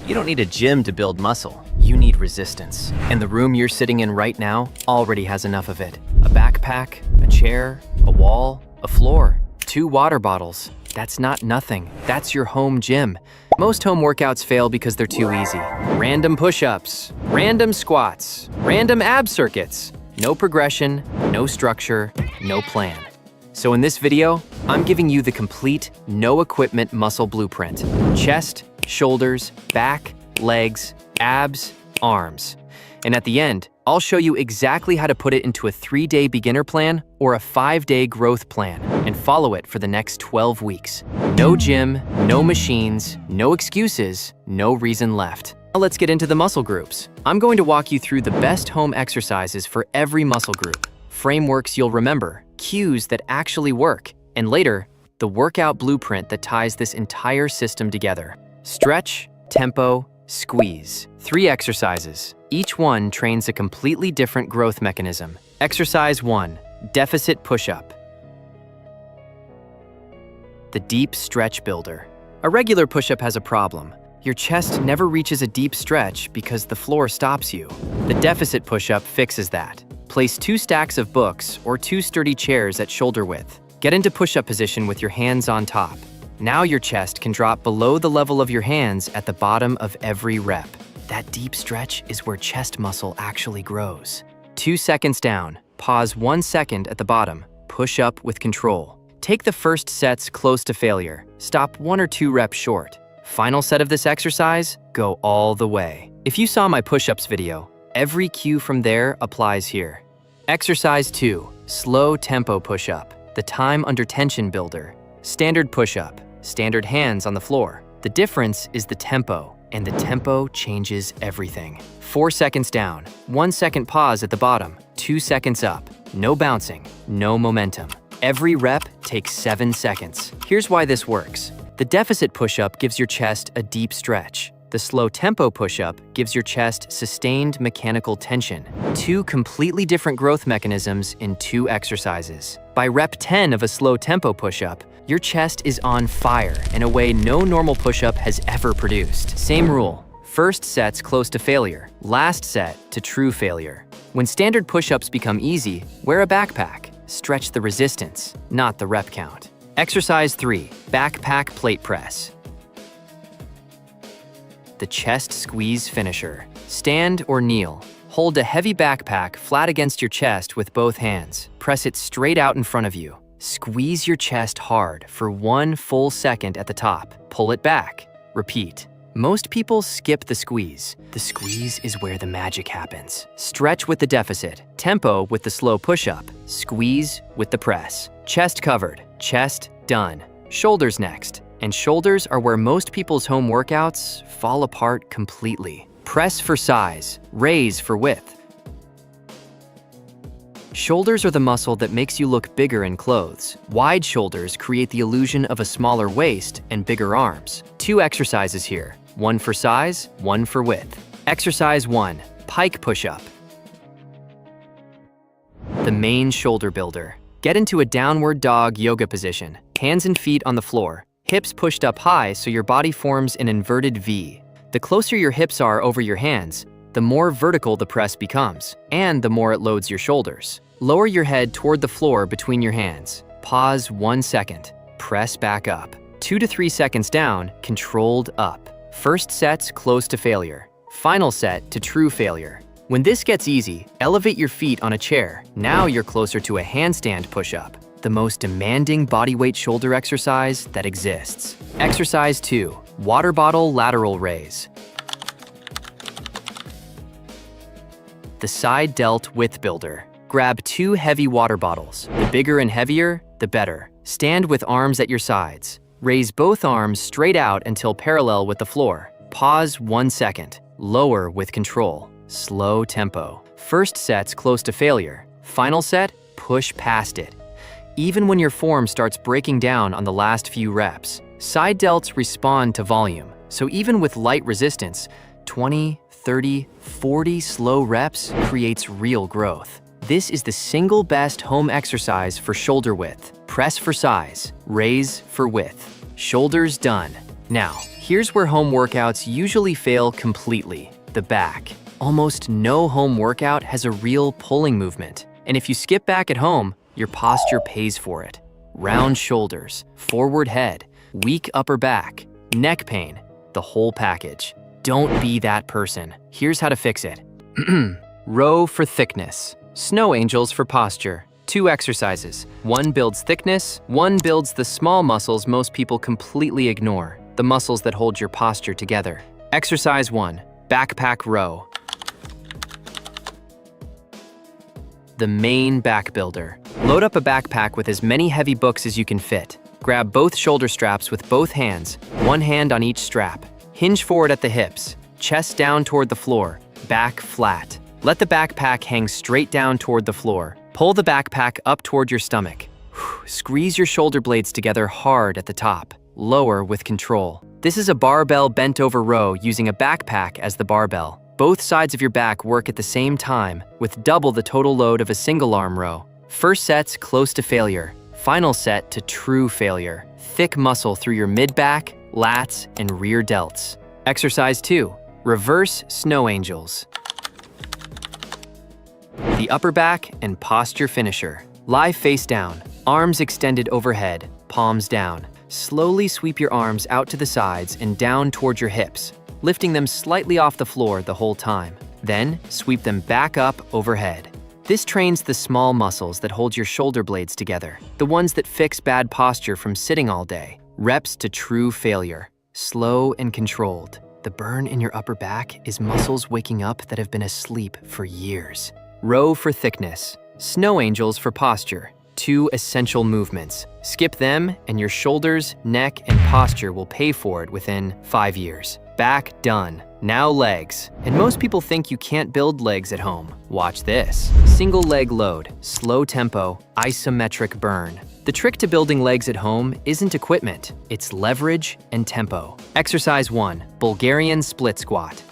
You don't need a gym to build muscle. You need resistance. And the room you're sitting in right now already has enough of it. A backpack, a chair, a wall, a floor, 2 water bottles. That's not nothing. That's your home gym. Most home workouts fail because they're too easy. Random push-ups, random squats, random ab circuits. No progression, no structure, no plan. So in this video, I'm giving you the complete, no-equipment muscle blueprint. Chest, shoulders, back, legs, abs, arms. And at the end, I'll show you exactly how to put it into a 3-day beginner plan or a 5-day growth plan and follow it for the next 12 weeks. No gym, no machines, no excuses, no reason left. Now let's get into the muscle groups. I'm going to walk you through the best home exercises for every muscle group, frameworks you'll remember, cues that actually work, and later, the workout blueprint that ties this entire system together. Stretch, tempo, squeeze. 3 exercises. Each one trains a completely different growth mechanism. Exercise 1, deficit push-up. The deep stretch builder. A regular push-up has a problem. Your chest never reaches a deep stretch because the floor stops you. The deficit push-up fixes that. Place 2 stacks of books or 2 sturdy chairs at shoulder width. Get into push-up position with your hands on top. Now your chest can drop below the level of your hands at the bottom of every rep. That deep stretch is where chest muscle actually grows. 2 seconds down, pause 1 second at the bottom, push up with control. Take the first sets close to failure. Stop 1 or 2 reps short. Final set of this exercise, go all the way. If you saw my push-ups video, every cue from there applies here. Exercise 2, slow tempo push-up, the time under tension builder. Standard push-up, standard hands on the floor. The difference is the tempo, and the tempo changes everything. 4 seconds down, 1 second pause at the bottom, 2 seconds up, no bouncing, no momentum. Every rep takes 7 seconds. Here's why this works. The deficit push-up gives your chest a deep stretch. The slow tempo push-up gives your chest sustained mechanical tension. 2 completely different growth mechanisms in 2 exercises. By rep 10 of a slow tempo push-up, your chest is on fire in a way no normal push-up has ever produced. Same rule, first set's close to failure, last set to true failure. When standard push-ups become easy, wear a backpack. Stretch the resistance, not the rep count. Exercise 3, backpack plate press. The chest squeeze finisher. Stand or kneel. Hold a heavy backpack flat against your chest with both hands. Press it straight out in front of you. Squeeze your chest hard for 1 full second at the top. Pull it back. Repeat. Most people skip the squeeze. The squeeze is where the magic happens. Stretch with the deficit. Tempo with the slow push-up. Squeeze with the press. Chest covered. Chest done. Shoulders next. And shoulders are where most people's home workouts fall apart completely. Press for size. Raise for width. Shoulders are the muscle that makes you look bigger in clothes. Wide shoulders create the illusion of a smaller waist and bigger arms. 2 exercises here, 1 for size, 1 for width. Exercise 1, pike push-up. The main shoulder builder. Get into a downward dog yoga position. Hands and feet on the floor, hips pushed up high so your body forms an inverted V. The closer your hips are over your hands, the more vertical the press becomes, and the more it loads your shoulders. Lower your head toward the floor between your hands. Pause 1 second. Press back up. 2 to 3 seconds down, controlled up. First set's close to failure. Final set to true failure. When this gets easy, elevate your feet on a chair. Now you're closer to a handstand push-up, the most demanding bodyweight shoulder exercise that exists. Exercise 2, water bottle lateral raise. The side delt width builder. Grab 2 heavy water bottles. The bigger and heavier, the better. Stand with arms at your sides. Raise both arms straight out until parallel with the floor. Pause 1 second. Lower with control. Slow tempo. First set's close to failure. Final set, push past it. Even when your form starts breaking down on the last few reps, side delts respond to volume. So even with light resistance, 20, 30, 40 slow reps creates real growth. This is the single best home exercise for shoulder width. Press for size, raise for width. Shoulders done. Now, Here's where home workouts usually fail completely: the back. Almost no home workout has a real pulling movement. And if you skip back at home, your posture pays for it. Round shoulders, forward head, weak upper back, neck pain, the whole package. Don't be that person. Here's how to fix it. Row for thickness. Snow angels for posture. 2 exercises. One builds thickness, one builds the small muscles most people completely ignore, the muscles that hold your posture together. Exercise 1, backpack row. The main back builder. Load up a backpack with as many heavy books as you can fit. Grab both shoulder straps with both hands, one hand on each strap. Hinge forward at the hips, chest down toward the floor, back flat. Let the backpack hang straight down toward the floor. Pull the backpack up toward your stomach. Squeeze your shoulder blades together hard at the top. Lower with control. This is a barbell bent over row using a backpack as the barbell. Both sides of your back work at the same time with double the total load of a single arm row. First set's close to failure. Final set to true failure. Thick muscle through your mid-back, lats, and rear delts. Exercise 2, reverse snow angels. The upper back and posture finisher. Lie face down, arms extended overhead, palms down. Slowly sweep your arms out to the sides and down toward your hips, lifting them slightly off the floor the whole time. Then sweep them back up overhead. This trains the small muscles that hold your shoulder blades together, the ones that fix bad posture from sitting all day. Reps to true failure. Slow and controlled. The burn in your upper back is muscles waking up that have been asleep for years. Row for thickness. Snow angels for posture. 2 essential movements. Skip them and your shoulders, neck, and posture will pay for it within 5 years. Back done. Now legs. And most people think you can't build legs at home. Watch this. Single leg load, slow tempo, isometric burn. The trick to building legs at home isn't equipment, it's leverage and tempo. Exercise 1, Bulgarian split squat.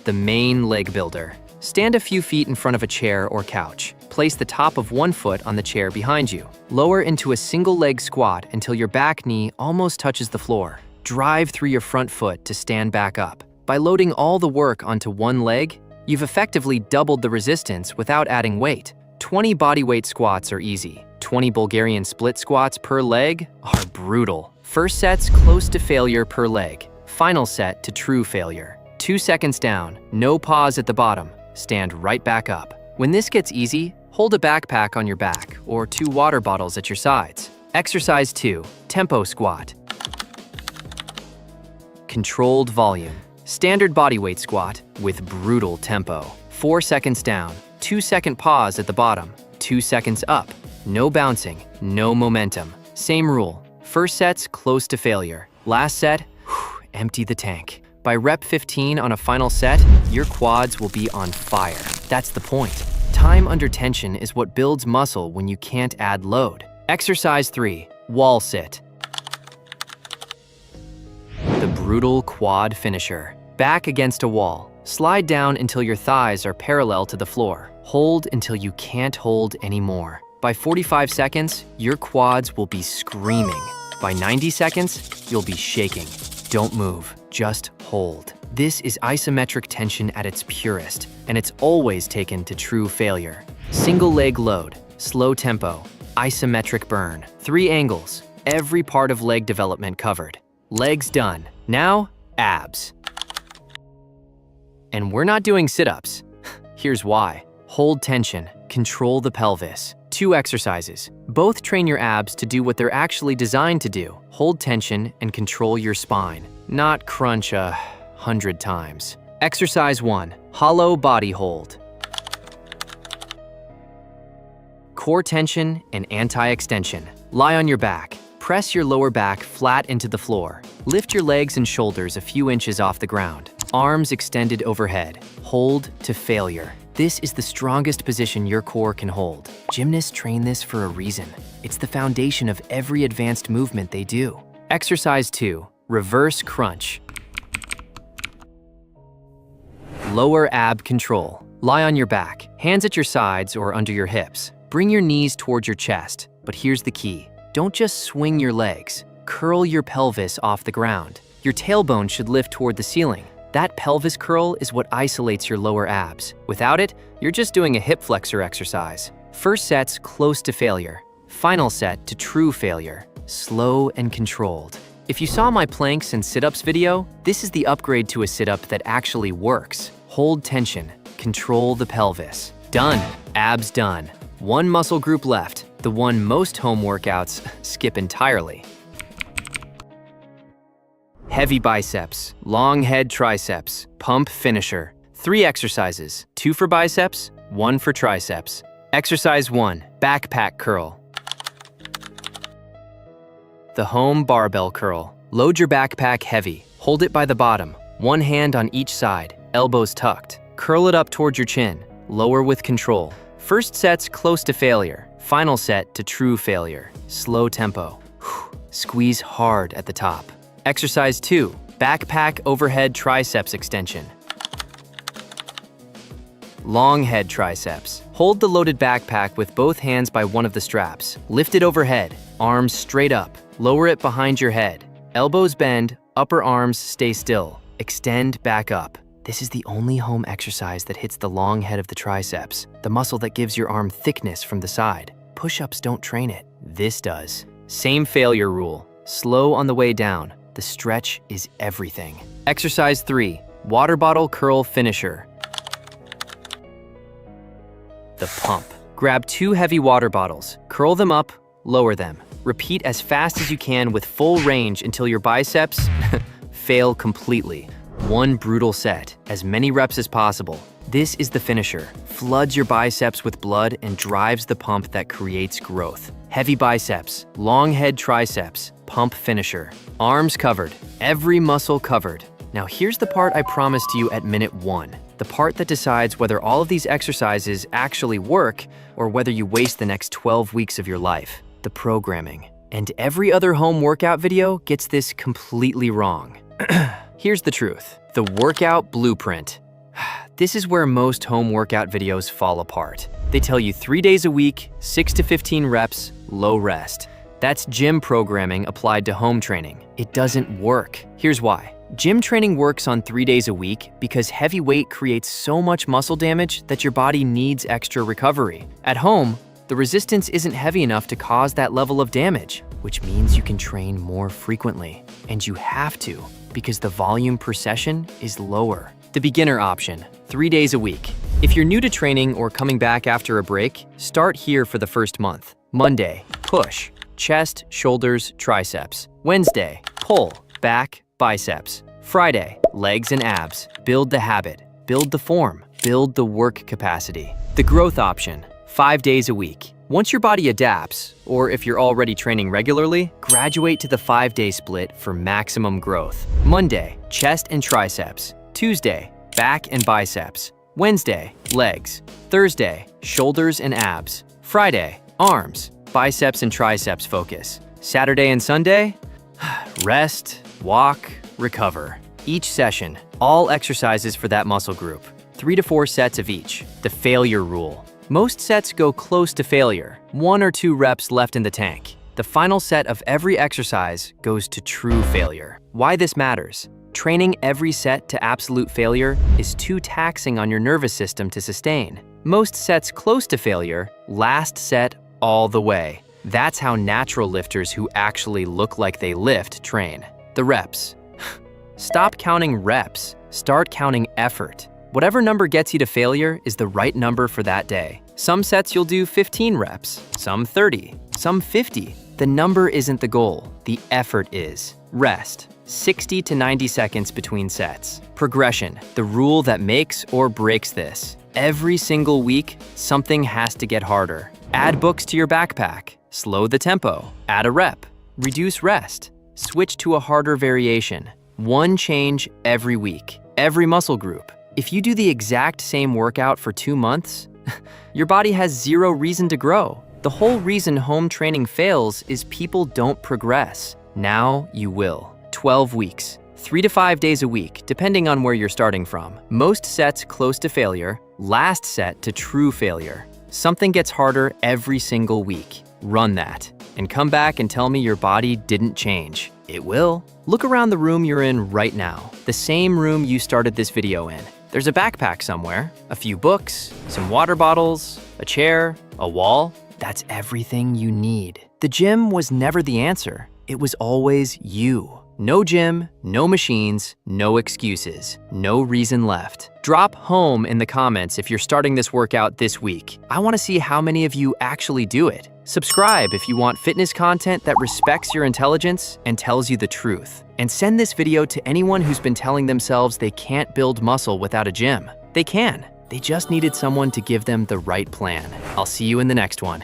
The main leg builder. Stand a few feet in front of a chair or couch. Place the top of one foot on the chair behind you. Lower into a single leg squat until your back knee almost touches the floor. Drive through your front foot to stand back up. By loading all the work onto one leg, you've effectively doubled the resistance without adding weight. 20 bodyweight squats are easy. 20 Bulgarian split squats per leg are brutal. First set's close to failure per leg. Final set to true failure. 2 seconds down, no pause at the bottom. Stand right back up. When this gets easy, hold a backpack on your back or 2 water bottles at your sides. Exercise 2, tempo squat. Controlled volume. Standard bodyweight squat with brutal tempo. 4 seconds down, 2-second pause at the bottom, 2 seconds up. No bouncing, no momentum. Same rule. First set's close to failure. Last set, empty the tank. By rep 15 on a final set, your quads will be on fire. That's the point. Time under tension is what builds muscle when you can't add load. Exercise 3, wall sit. The brutal quad finisher. Back against a wall. Slide down until your thighs are parallel to the floor. Hold until you can't hold anymore. By 45 seconds, your quads will be screaming. By 90 seconds, you'll be shaking. Don't move, just hold. This is isometric tension at its purest, and it's always taken to true failure. Single leg load, slow tempo, isometric burn, 3 angles, every part of leg development covered. Legs done. Now, abs. And we're not doing sit-ups. Here's why. Hold tension, control the pelvis. 2 exercises. Both train your abs to do what they're actually designed to do. Hold tension and control your spine, not crunch 100 times. Exercise 1, hollow body hold. Core tension and anti-extension. Lie on your back. Press your lower back flat into the floor. Lift your legs and shoulders a few inches off the ground. Arms extended overhead. Hold to failure. This is the strongest position your core can hold. Gymnasts train this for a reason. It's the foundation of every advanced movement they do. Exercise 2, reverse crunch. Lower ab control. Lie on your back, hands at your sides or under your hips. Bring your knees towards your chest, but here's the key. Don't just swing your legs. Curl your pelvis off the ground. Your tailbone should lift toward the ceiling. That pelvis curl is what isolates your lower abs. Without it, you're just doing a hip flexor exercise. First set's close to failure. Final set to true failure. Slow and controlled. If you saw my planks and sit-ups video, this is the upgrade to a sit-up that actually works. Hold tension. Control the pelvis. Done. Abs done. One muscle group left, the one most home workouts skip entirely. Heavy biceps, long head triceps, pump finisher. 3 exercises, 2 for biceps, 1 for triceps. Exercise 1, backpack curl. The home barbell curl. Load your backpack heavy. Hold it by the bottom. One hand on each side, elbows tucked. Curl it up towards your chin. Lower with control. First set's close to failure. Final set to true failure. Slow tempo. Squeeze hard at the top. Exercise 2, backpack overhead triceps extension. Long head triceps. Hold the loaded backpack with both hands by one of the straps. Lift it overhead, arms straight up. Lower it behind your head. Elbows bend, upper arms stay still. Extend back up. This is the only home exercise that hits the long head of the triceps, the muscle that gives your arm thickness from the side. Push-ups don't train it. This does. Same failure rule. Slow on the way down. The stretch is everything. Exercise 3, water bottle curl finisher. The pump. Grab 2 heavy water bottles, curl them up, lower them. Repeat as fast as you can with full range until your biceps fail completely. One brutal set, as many reps as possible. This is the finisher. Floods your biceps with blood and drives the pump that creates growth. Heavy biceps, long head triceps, pump finisher. Arms covered, every muscle covered. Now here's the part I promised you at minute 1. The part that decides whether all of these exercises actually work or whether you waste the next 12 weeks of your life. The programming. And every other home workout video gets this completely wrong. Here's the truth. The workout blueprint. This is where most home workout videos fall apart. They tell you 3 days a week, 6 to 15 reps, low rest. That's gym programming applied to home training. It doesn't work. Here's why. Gym training works on 3 days a week because heavy weight creates so much muscle damage that your body needs extra recovery. At home, the resistance isn't heavy enough to cause that level of damage, which means you can train more frequently. And you have to, because the volume per session is lower. The beginner option, 3 days a week. If you're new to training or coming back after a break, start here for the first month. Monday, push, chest, shoulders, triceps. Wednesday, pull, back, biceps. Friday, legs and abs. Build the habit, build the form, build the work capacity. The growth option, 5 days a week. Once your body adapts, or if you're already training regularly, graduate to the 5-day split for maximum growth. Monday, chest and triceps. Tuesday, back and biceps. Wednesday, legs. Thursday, shoulders and abs. Friday, arms, biceps and triceps focus. Saturday and Sunday, rest, walk, recover. Each session, all exercises for that muscle group. 3 to 4 sets of each. The failure rule. Most sets go close to failure, 1 or 2 reps left in the tank. The final set of every exercise goes to true failure. Why this matters? Training every set to absolute failure is too taxing on your nervous system to sustain. Most sets close to failure, last set all the way. That's how natural lifters who actually look like they lift train. The reps. Stop counting reps, start counting effort. Whatever number gets you to failure is the right number for that day. Some sets you'll do 15 reps, some 30, some 50. The number isn't the goal, the effort is. Rest, 60 to 90 seconds between sets. Progression, the rule that makes or breaks this. Every single week, something has to get harder. Add books to your backpack, slow the tempo, add a rep, reduce rest, switch to a harder variation. One change every week, every muscle group. If you do the exact same workout for 2 months, your body has 0 reason to grow. The whole reason home training fails is people don't progress. Now you will. 12 weeks, 3 to 5 days a week, depending on where you're starting from. Most sets close to failure, last set to true failure. Something gets harder every single week. run that. And come back and tell me your body didn't change. It will. Look around the room you're in right now, the same room you started this video in. There's a backpack somewhere, a few books, some water bottles, a chair, a wall. That's everything you need. The gym was never the answer. It was always you. No gym, no machines, no excuses, no reason left. Drop home in the comments if you're starting this workout this week. I want to see how many of you actually do it. Subscribe if you want fitness content that respects your intelligence and tells you the truth. And send this video to anyone who's been telling themselves they can't build muscle without a gym. They can. They just needed someone to give them the right plan. I'll see you in the next one.